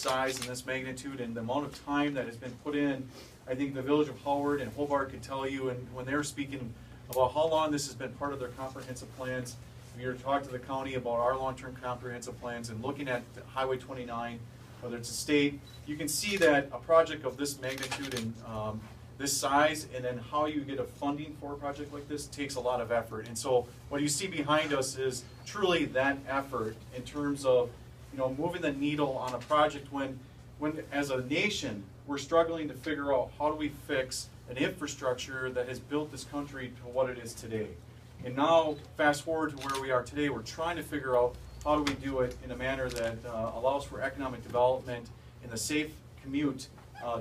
size and this magnitude and the amount of time that has been put in, I think the village of Howard and Hobart could tell you, and when they're speaking about how long this has been part of their comprehensive plans, we were talking to the county about our long-term comprehensive plans and looking at Highway 29, whether it's a state, you can see that a project of this magnitude and this size, and then how you get a funding for a project like this takes a lot of effort. And so what you see behind us is truly that effort in terms of, you know, moving the needle on a project when as a nation we're struggling to figure out how do we fix an infrastructure that has built this country to what it is today. And now, fast forward to where we are today, we're trying to figure out how do we do it in a manner that allows for economic development and a safe commute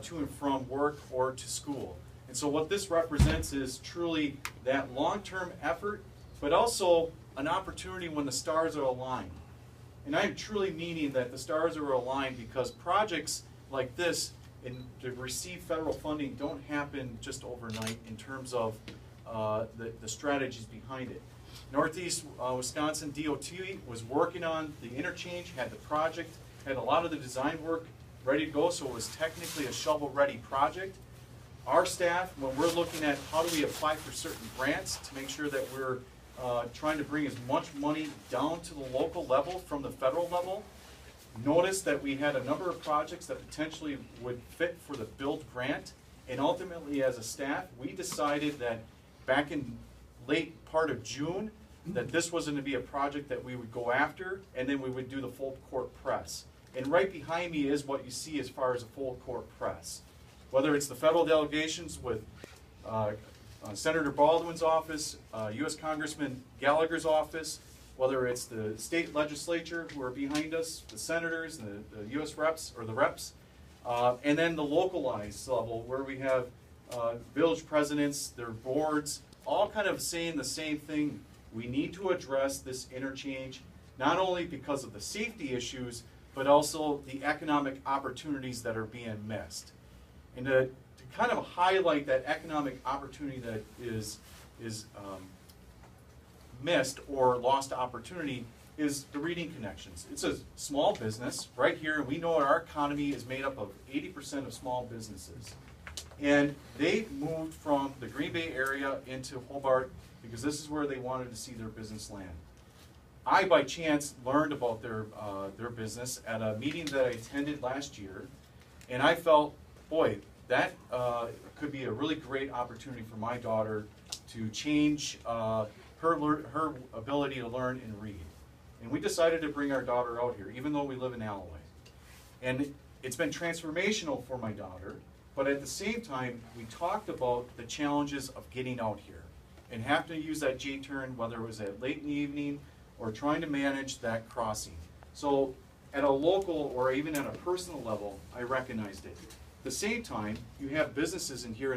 to and from work or to school. And so what this represents is truly that long-term effort, but also an opportunity when the stars are aligned. And I'm truly meaning that the stars are aligned because projects like this to receive federal funding don't happen just overnight in terms of the strategies behind it. Northeast Wisconsin DOT was working on the interchange, had the project, had a lot of the design work ready to go, so it was technically a shovel-ready project. Our staff, when we're looking at how do we apply for certain grants to make sure that we're trying to bring as much money down to the local level from the federal level, noticed that we had a number of projects that potentially would fit for the build grant, and ultimately as a staff, we decided that back in late part of June, that this was going to be a project that we would go after, and then we would do the Fullcourt press. And right behind me is what you see as far as a Fullcourt press. Whether it's the federal delegations with Senator Baldwin's office, U.S. Congressman Gallagher's office, whether it's the state legislature who are behind us, the senators, the U.S. reps, or the reps, and then the localized level where we have village presidents, their boards, all kind of saying the same thing. We need to address this interchange, not only because of the safety issues, but also the economic opportunities that are being missed. And to kind of highlight that economic opportunity that is missed or lost opportunity is the reading connections. It's a small business right here. We know our economy is made up of 80% of small businesses. And they moved from the Green Bay area into Hobart because this is where they wanted to see their business land. I, by chance, learned about their business at a meeting that I attended last year, and I felt, boy, that could be a really great opportunity for my daughter to change her ability to learn and read. And we decided to bring our daughter out here, even though we live in Alloway. And it's been transformational for my daughter, but at the same time, we talked about the challenges of getting out here and having to use that J-turn, whether it was at late in the evening or trying to manage that crossing. So at a local or even at a personal level, I recognized it. At the same time, you have businesses in here